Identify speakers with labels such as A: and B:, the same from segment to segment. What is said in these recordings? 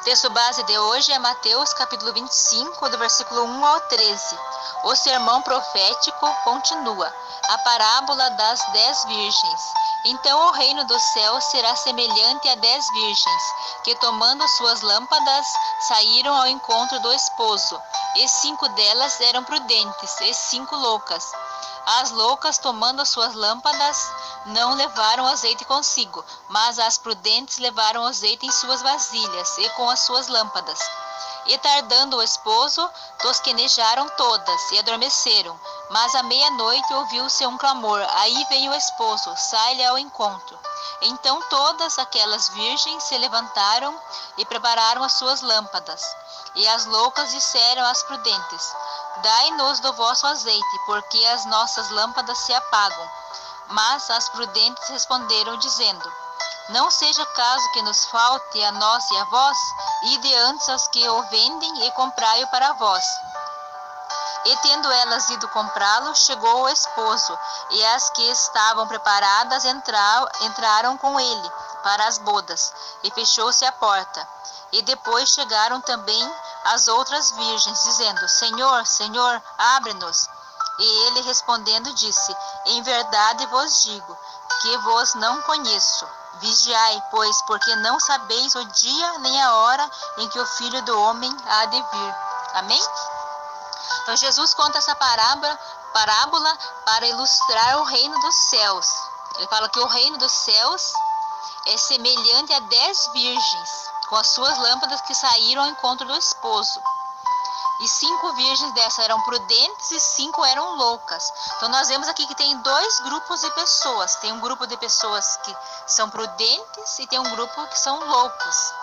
A: Texto base de hoje é Mateus capítulo 25, do versículo 1 ao 13. O sermão profético continua, a parábola das 10 virgens. Então o reino dos céus será semelhante a 10 virgens, que tomando suas lâmpadas, saíram ao encontro do esposo. E 5 delas eram prudentes, e 5 loucas. As loucas, tomando suas lâmpadas, não levaram azeite consigo, mas as prudentes levaram azeite em suas vasilhas e com as suas lâmpadas. E tardando o esposo, tosquenejaram todas e adormeceram. Mas à meia-noite ouviu-se um clamor: aí vem o esposo, sai-lhe ao encontro. Então todas aquelas virgens se levantaram e prepararam as suas lâmpadas. E as loucas disseram às prudentes: dai-nos do vosso azeite, porque as nossas lâmpadas se apagam. Mas as prudentes responderam, dizendo: não seja caso que nos falte a nós e a vós, ide antes aos que o vendem e comprai-o para vós. E tendo elas ido comprá-lo, chegou o esposo, e as que estavam preparadas entraram com ele para as bodas, e fechou-se a porta. E depois chegaram também as outras virgens, dizendo: Senhor, Senhor, abre-nos. E ele respondendo disse: em verdade vos digo, que vos não conheço. Vigiai, pois, porque não sabeis o dia nem a hora em que o Filho do Homem há de vir. Amém? Então Jesus conta essa parábola para ilustrar o reino dos céus. Ele fala que o reino dos céus é semelhante a 10 virgens, com as suas lâmpadas que saíram ao encontro do esposo. E 5 virgens dessas eram prudentes e 5 eram loucas. Então nós vemos aqui que tem 2 grupos de pessoas. Tem um grupo de pessoas que são prudentes e tem um grupo que são loucos.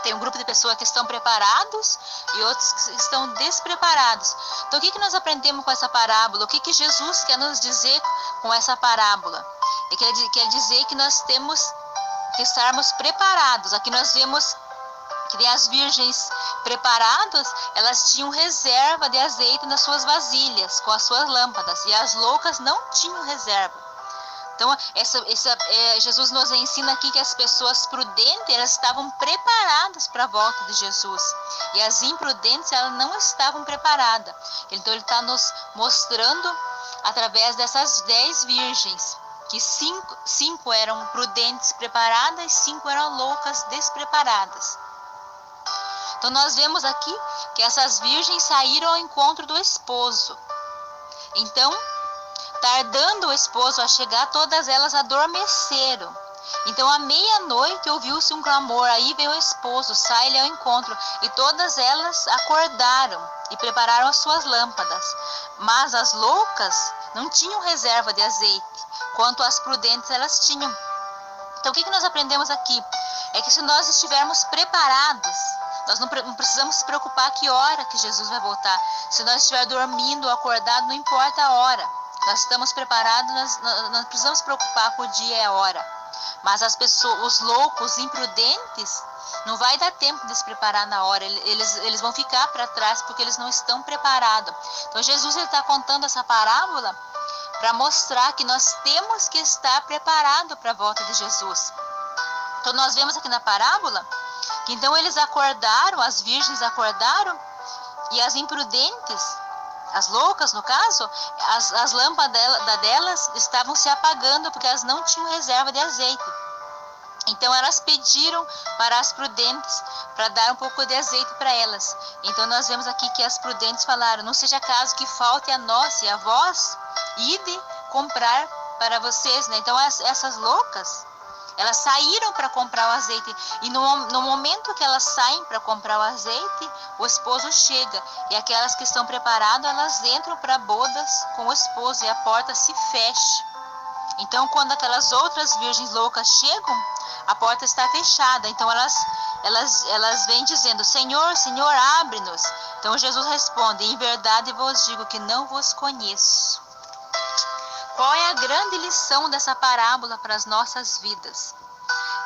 A: Tem um grupo de pessoas que estão preparados e outros que estão despreparados. Então o que nós aprendemos com essa parábola? O que Jesus quer nos dizer com essa parábola? Ele quer dizer que nós temos que estarmos preparados. Aqui nós vemos que as virgens preparadas, elas tinham reserva de azeite nas suas vasilhas, com as suas lâmpadas, e as loucas não tinham reserva. Então, Jesus nos ensina aqui que as pessoas prudentes, elas estavam preparadas para a volta de Jesus, e as imprudentes, elas não estavam preparadas. Então, ele está nos mostrando, através dessas 10 virgens, que 5 eram prudentes, preparadas, e 5 eram loucas, despreparadas. Então nós vemos aqui que essas virgens saíram ao encontro do esposo. Então, tardando o esposo a chegar, todas elas adormeceram. Então à meia-noite ouviu-se um clamor: aí vem o esposo, sai-lhe ao encontro. E todas elas acordaram e prepararam as suas lâmpadas. Mas as loucas não tinham reserva de azeite, quanto as prudentes elas tinham. Então o que nós aprendemos aqui? É que se nós estivermos preparados, nós não precisamos se preocupar que hora que Jesus vai voltar. Se nós estivermos dormindo ou acordado, não importa a hora. Nós estamos preparados, nós não precisamos se preocupar com o dia e a hora. Mas as pessoas, os loucos, imprudentes, não vai dar tempo de se preparar na hora. Eles vão ficar para trás porque eles não estão preparados. Então Jesus está contando essa parábola para mostrar que nós temos que estar preparados para a volta de Jesus. Então nós vemos aqui na parábola que então eles acordaram, as virgens acordaram, e as imprudentes, as loucas no caso, as lâmpadas delas estavam se apagando porque elas não tinham reserva de azeite. Então elas pediram para as prudentes para dar um pouco de azeite para elas. Então nós vemos aqui que as prudentes falaram: não seja caso que falte a nós e a vós, ide comprar para vocês, né? Então essas loucas, elas saíram para comprar o azeite, e no momento que elas saem para comprar o azeite, o esposo chega, e aquelas que estão preparadas, elas entram para bodas com o esposo, e a porta se fecha. Então quando aquelas outras virgens loucas chegam, a porta está fechada. Então elas vêm dizendo: Senhor, Senhor, abre-nos. Então Jesus responde: em verdade vos digo que não vos conheço. Qual é a grande lição dessa parábola para as nossas vidas?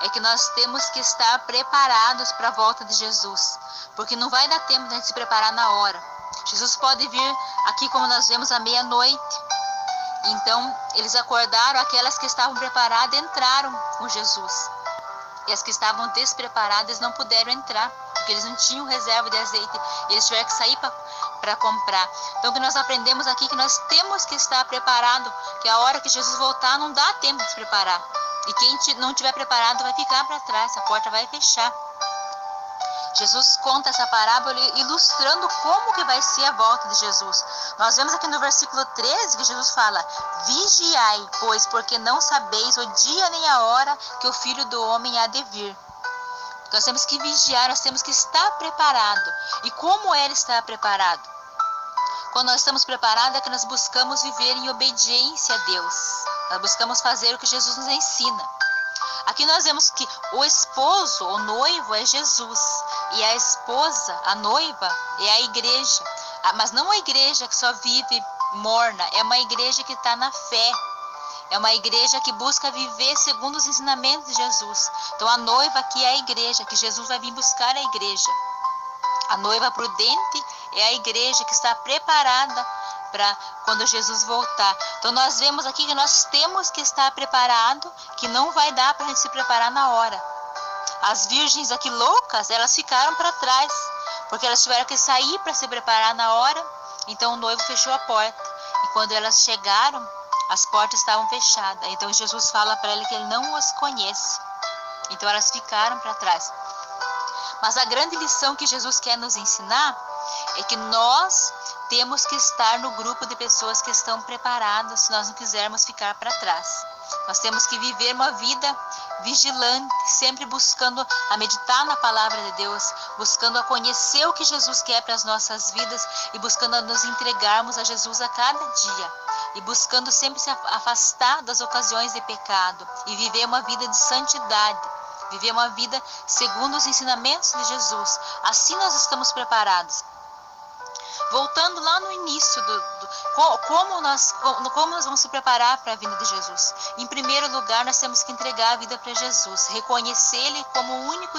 A: É que nós temos que estar preparados para a volta de Jesus, porque não vai dar tempo de a gente se preparar na hora. Jesus pode vir aqui, como nós vemos, à meia-noite. Então, eles acordaram, aquelas que estavam preparadas entraram com Jesus. E as que estavam despreparadas não puderam entrar, porque eles não tinham reserva de azeite. Eles tiveram que sair para comprar. Então, o que nós aprendemos aqui é que nós temos que estar preparado, que a hora que Jesus voltar não dá tempo de se preparar. E quem não estiver preparado vai ficar para trás, a porta vai fechar. Jesus conta essa parábola ilustrando como que vai ser a volta de Jesus. Nós vemos aqui no versículo 13 que Jesus fala: vigiai, pois, porque não sabeis o dia nem a hora que o Filho do Homem há de vir. Nós temos que vigiar, nós temos que estar preparado. E como ele está preparado? Quando nós estamos preparados é que nós buscamos viver em obediência a Deus. Nós buscamos fazer o que Jesus nos ensina. Aqui nós vemos que o esposo, o noivo, é Jesus. E a esposa, a noiva, é a igreja. Mas não a igreja que só vive morna, é uma igreja que está na fé. É uma igreja que busca viver segundo os ensinamentos de Jesus. Então a noiva aqui é a igreja, que Jesus vai vir buscar a igreja. A noiva prudente é a igreja que está preparada para quando Jesus voltar. Então nós vemos aqui que nós temos que estar preparado, que não vai dar para a gente se preparar na hora. As virgens aqui loucas, elas ficaram para trás, porque elas tiveram que sair para se preparar na hora. Então o noivo fechou a porta. E quando elas chegaram, as portas estavam fechadas. Então Jesus fala para elas que ele não as conhece. Então elas ficaram para trás. Mas a grande lição que Jesus quer nos ensinar é que nós temos que estar no grupo de pessoas que estão preparadas se nós não quisermos ficar para trás. Nós temos que viver uma vida vigilante, sempre buscando a meditar na palavra de Deus, buscando a conhecer o que Jesus quer para as nossas vidas e buscando a nos entregarmos a Jesus a cada dia. E buscando sempre se afastar das ocasiões de pecado e viver uma vida de santidade. Viver uma vida segundo os ensinamentos de Jesus. Assim nós estamos preparados. Voltando lá no início, como nós vamos se preparar para a vinda de Jesus? Em primeiro lugar, nós temos que entregar a vida para Jesus, reconhecer Ele como o único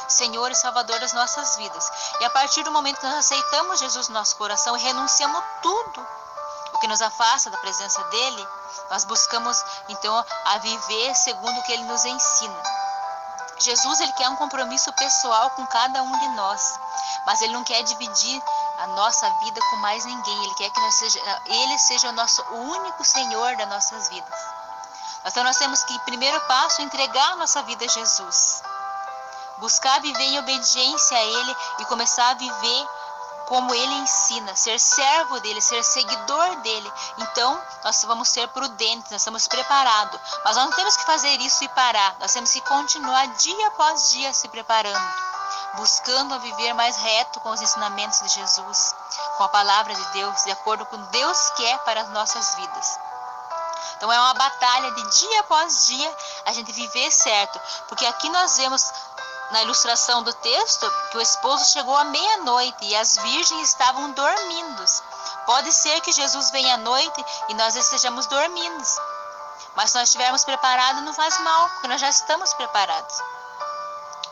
A: Senhor e Salvador das nossas vidas. E a partir do momento que nós aceitamos Jesus no nosso coração e renunciamos tudo o que nos afasta da presença dEle, nós buscamos então a viver segundo o que Ele nos ensina. Jesus, Ele quer um compromisso pessoal com cada um de nós, mas Ele não quer dividir a nossa vida com mais ninguém. Ele quer que Ele seja o único Senhor das nossas vidas. Então nós temos que, em primeiro passo, entregar a nossa vida a Jesus. Buscar viver em obediência a Ele e começar a viver como Ele ensina, ser servo dEle, ser seguidor dEle. Então, nós vamos ser prudentes, nós estamos preparados. Mas nós não temos que fazer isso e parar. Nós temos que continuar dia após dia se preparando, buscando a viver mais reto com os ensinamentos de Jesus, com a palavra de Deus, de acordo com o que Deus quer para as nossas vidas. Então é uma batalha de dia após dia a gente viver certo, porque aqui nós vemos na ilustração do texto que o esposo chegou à meia-noite e as virgens estavam dormindo. Pode ser que Jesus venha à noite e nós estejamos dormindo, mas se nós estivermos preparados não faz mal, porque nós já estamos preparados.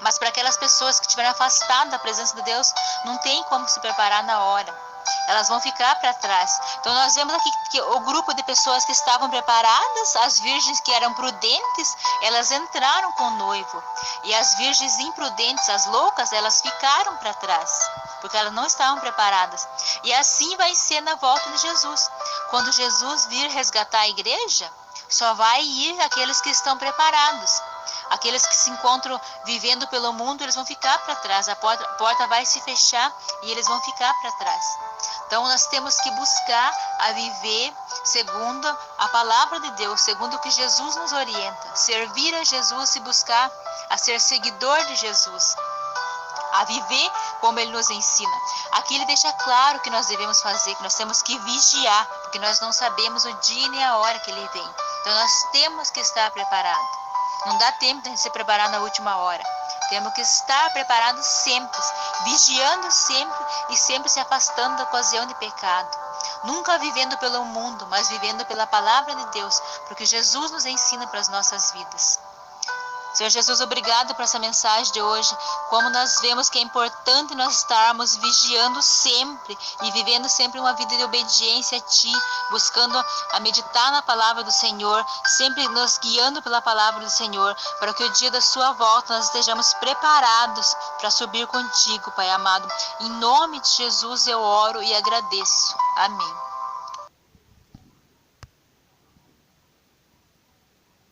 A: Mas para aquelas pessoas que estiverem afastadas da presença de Deus, não tem como se preparar na hora. Elas vão ficar para trás. Então nós vemos aqui que o grupo de pessoas que estavam preparadas, as virgens que eram prudentes, elas entraram com o noivo. E as virgens imprudentes, as loucas, elas ficaram para trás, porque elas não estavam preparadas. E assim vai ser na volta de Jesus. Quando Jesus vir resgatar a igreja, só vai ir aqueles que estão preparados. Aqueles que se encontram vivendo pelo mundo, eles vão ficar para trás. A porta vai se fechar e eles vão ficar para trás. Então nós temos que buscar a viver segundo a palavra de Deus, segundo o que Jesus nos orienta. Servir a Jesus e buscar a ser seguidor de Jesus. A viver como Ele nos ensina. Aqui Ele deixa claro o que nós devemos fazer, que nós temos que vigiar, porque nós não sabemos o dia nem a hora que Ele vem. Então nós temos que estar preparados. Não dá tempo de a gente se preparar na última hora. Temos que estar preparados sempre, vigiando sempre e sempre se afastando da ocasião de pecado. Nunca vivendo pelo mundo, mas vivendo pela palavra de Deus, porque Jesus nos ensina para as nossas vidas. Senhor Jesus, obrigado por essa mensagem de hoje. Como nós vemos que é importante nós estarmos vigiando sempre e vivendo sempre uma vida de obediência a Ti, buscando a meditar na palavra do Senhor, sempre nos guiando pela palavra do Senhor, para que o dia da Sua volta nós estejamos preparados para subir contigo, Pai amado. Em nome de Jesus eu oro e agradeço. Amém.